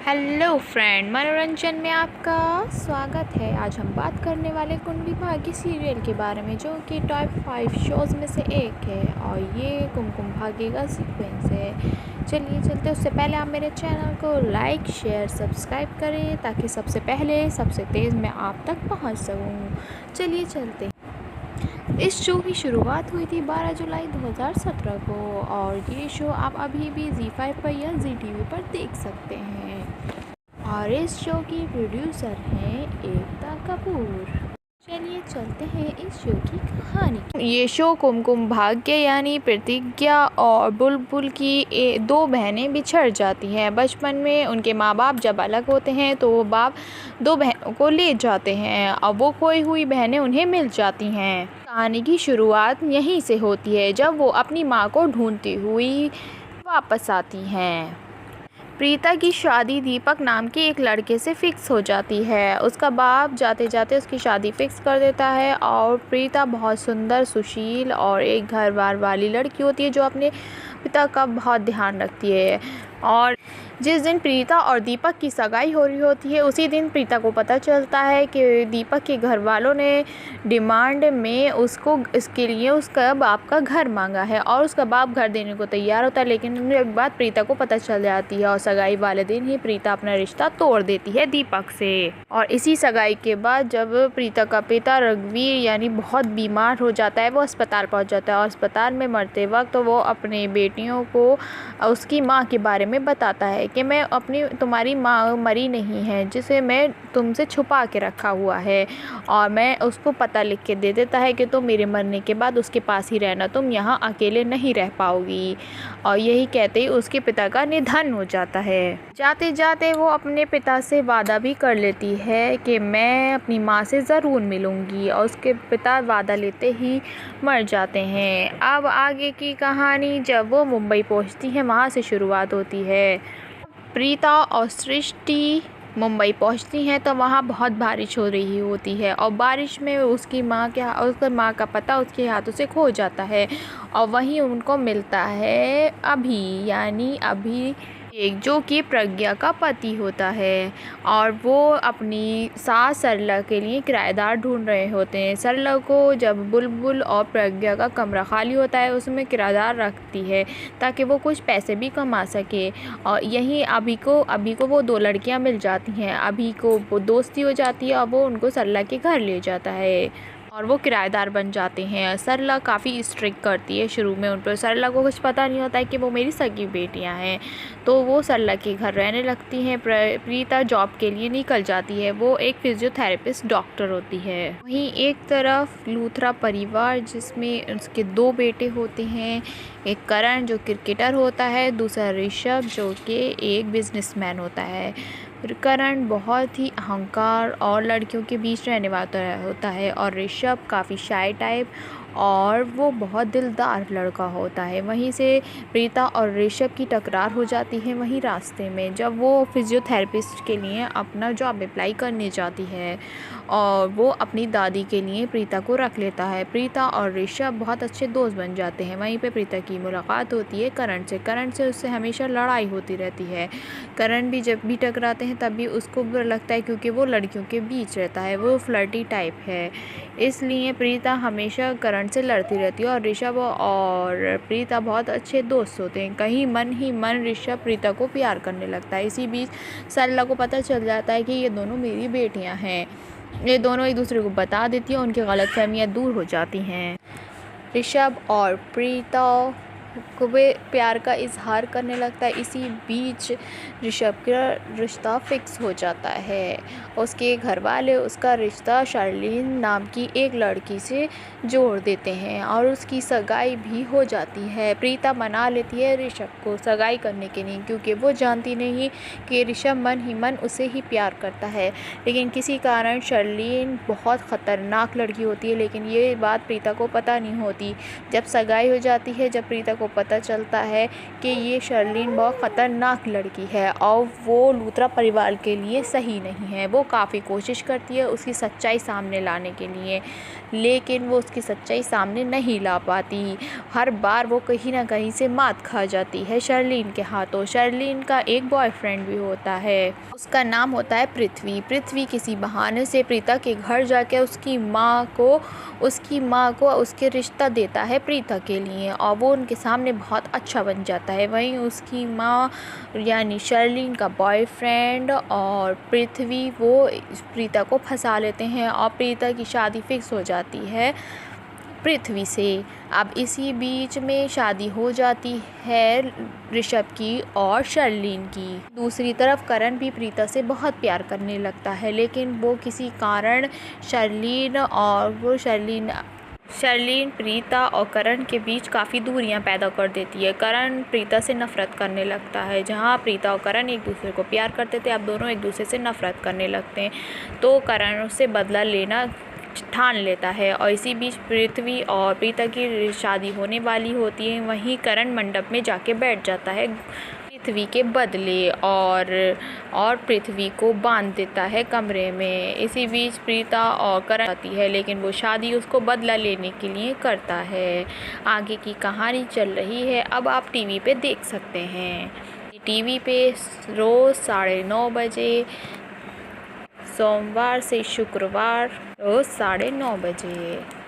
Hello friend, मनोरंजन में आपका स्वागत है। आज हम बात करने वाले कुंडली भाग्य सीरियल के बारे में, जो कि टॉप 5 शोज़ में से एक है और ये कुमकुम भाग्य का सीक्वेंस है। चलिए चलते, उससे पहले आप मेरे चैनल को लाइक शेयर सब्सक्राइब करें ताकि सबसे पहले सबसे तेज़ मैं आप तक पहुंच सकूं। चलिए चलते। इस शो की शुरुआत हुई थी 12 जुलाई 2017 को और ये शो आप अभी भी ZEE5 पर या ZEE पर देख सकते हैं। और इस शो की प्रोड्यूसर हैं एकता कपूर। चलिए चलते हैं इस शो की कहानी। ये शो कुमकुम भाग्य यानी प्रतिज्ञा और बुलबुल की दो बहनें बिछड़ जाती हैं। बचपन में उनके माँ बाप जब अलग होते हैं तो वो बाप दो बहनों को ले जाते हैं और वो खोई हुई बहनें उन्हें मिल जाती हैं। कहानी की शुरुआत यहीं से होती है जब वो अपनी माँ को ढूंढती हुई वापस आती हैं। प्रीता की शादी दीपक नाम के एक लड़के से फिक्स हो जाती है। उसका बाप जाते जाते उसकी शादी फिक्स कर देता है और प्रीता बहुत सुंदर, सुशील और एक घर बार वाली लड़की होती है जो अपने पिता का बहुत ध्यान रखती है। और जिस दिन प्रीता और दीपक की सगाई हो रही होती है उसी दिन प्रीता को पता चलता है कि दीपक के घर वालों ने डिमांड में उसको इसके लिए उसका बाप का घर मांगा है और उसका बाप घर देने को तैयार होता है। लेकिन एक बात प्रीता को पता चल जाती है और सगाई वाले दिन ही प्रीता अपना रिश्ता तोड़ देती है दीपक से। और इसी सगाई के बाद जब प्रीता का पिता रघुवीर यानी बहुत बीमार हो जाता है, वो अस्पताल पहुंच जाता है और अस्पताल में मरते वक्त वो अपने बेटियों को उसकी माँ के बारे में बताता है कि मैं तुम्हारी माँ मरी नहीं है, जिसे मैं तुमसे छुपा के रखा हुआ है और मैं उसको पता लिख के दे देता है कि तुम मेरे मरने के बाद उसके पास ही रहना, तुम यहाँ अकेले नहीं रह पाओगी। और यही कहते ही उसके पिता का निधन हो जाता है। जाते जाते वो अपने पिता से वादा भी कर लेती है कि मैं अपनी माँ से ज़रूर मिलूँगी और उसके पिता वादा लेते ही मर जाते हैं। अब आगे की कहानी जब वो मुंबई पहुँचती है वहाँ से शुरुआत होती है। प्रीता और सृष्टि मुंबई पहुंचती हैं तो वहाँ बहुत बारिश हो रही होती है और बारिश में उसकी माँ का पता उसके हाथों से खो जाता है और वहीं उनको मिलता है अभी एक जो कि प्रज्ञा का पति होता है और वो अपनी सास सरला के लिए किराएदार ढूंढ रहे होते हैं। सरला को जब बुलबुल और प्रज्ञा का कमरा खाली होता है उसमें किराएदार रखती है ताकि वो कुछ पैसे भी कमा सके। और यहीं अभी को वो दो लड़कियां मिल जाती हैं। अभी को वो दोस्ती हो जाती है और वो उनको सरला के घर ले जाता है और वो किराएदार बन जाते हैं। सरला काफ़ी स्ट्रिक्ट करती है शुरू में उन पर। सरला को कुछ पता नहीं होता है कि वो मेरी सगी बेटियां हैं, तो वो सरला के घर रहने लगती हैं। प्रीता जॉब के लिए निकल जाती है। वो एक फिजियोथेरेपिस्ट डॉक्टर होती है। वहीं एक तरफ लूथरा परिवार जिसमें उसके दो बेटे होते हैं, एक करण जो क्रिकेटर होता है, दूसरा ऋषभ जो कि एक बिजनेसमैन होता है। करण बहुत ही अहंकार और लड़कियों के बीच रहने वाला होता है और ऋषभ काफ़ी शाय टाइप और वो बहुत दिलदार लड़का होता है। वहीं से प्रीता और ऋषभ की टकरार हो जाती है वहीं रास्ते में जब वो फिजियोथेरेपिस्ट के लिए अपना जॉब अप्लाई करने जाती है और वो अपनी दादी के लिए प्रीता को रख लेता है। प्रीता और ऋषभ बहुत अच्छे दोस्त बन जाते हैं। वहीं पे प्रीता की मुलाकात होती है करण से उससे हमेशा लड़ाई होती रहती है। करण भी जब भी टकराते हैं तब भी उसको बुरा लगता है क्योंकि वो लड़कियों के बीच रहता है, वो फ्लर्टी टाइप है, इसलिए प्रीता हमेशा करण से लड़ती रहती है। और ऋषभ और प्रीता बहुत अच्छे दोस्त होते हैं। कहीं मन ही मन ऋषभ प्रीता को प्यार करने लगता है। इसी बीच सरला को पता चल जाता है कि ये दोनों मेरी बेटियां हैं। ये दोनों एक दूसरे को बता देती हैं, उनकी गलतफहमियां दूर हो जाती हैं। ऋषभ और प्रीता को भी प्यार का इजहार करने लगता है। इसी बीच ऋषभ का रिश्ता फिक्स हो जाता है। उसके घर वाले उसका रिश्ता शर्लिन नाम की एक लड़की से जोड़ देते हैं और उसकी सगाई भी हो जाती है। प्रीता मना लेती है ऋषभ को सगाई करने के लिए क्योंकि वो जानती नहीं कि ऋषभ मन ही मन उसे ही प्यार करता है। लेकिन किसी कारण शर्लिन बहुत ख़तरनाक लड़की होती है, लेकिन ये बात प्रीता को पता नहीं होती। जब सगाई हो जाती है, जब प्रीता को पता चलता है कि ये शर्लिन बहुत ख़तरनाक लड़की है और वो लूथरा परिवार के लिए सही नहीं है। वो काफ़ी कोशिश करती है उसकी सच्चाई सामने लाने के लिए, लेकिन वो उसकी सच्चाई सामने नहीं ला पाती। हर बार वो कहीं ना कहीं से मात खा जाती है शर्लिन के हाथों। शर्लिन का एक बॉयफ्रेंड भी होता है, उसका नाम होता है पृथ्वी। पृथ्वी किसी बहाने से प्रीता के घर जाके उसकी माँ को उसके रिश्ता देता है प्रीता के लिए, और वो उनके सामने बहुत अच्छा बन जाता है। वहीं उसकी माँ यानी शर्लिन का बॉयफ्रेंड और पृथ्वी वो प्रीता को फंसा लेते हैं और प्रीता की शादी फिक्स हो जाती है पृथ्वी से। अब इसी बीच में शादी हो जाती है ऋषभ की और शर्लिन की। दूसरी तरफ करण भी प्रीता से बहुत प्यार करने लगता है, लेकिन वो किसी कारण शर्लिन प्रीता और करण के बीच काफ़ी दूरियां पैदा कर देती है। करण प्रीता से नफ़रत करने लगता है। जहां प्रीता और करण एक दूसरे को प्यार करते थे, अब दोनों एक दूसरे से नफ़रत करने लगते हैं। तो करण उससे बदला लेना ठान लेता है और इसी बीच पृथ्वी और प्रीता की शादी होने वाली होती है। वहीं करण मंडप में जाके बैठ जाता है पृथ्वी के बदले और पृथ्वी को बांध देता है कमरे में। इसी बीच प्रीता और करण आती है, लेकिन वो शादी उसको बदला लेने के लिए करता है। आगे की कहानी चल रही है, अब आप टीवी पे देख सकते हैं। टीवी पे रोज़ 9:30 बजे, सोमवार से शुक्रवार रोज़ 9:30 बजे।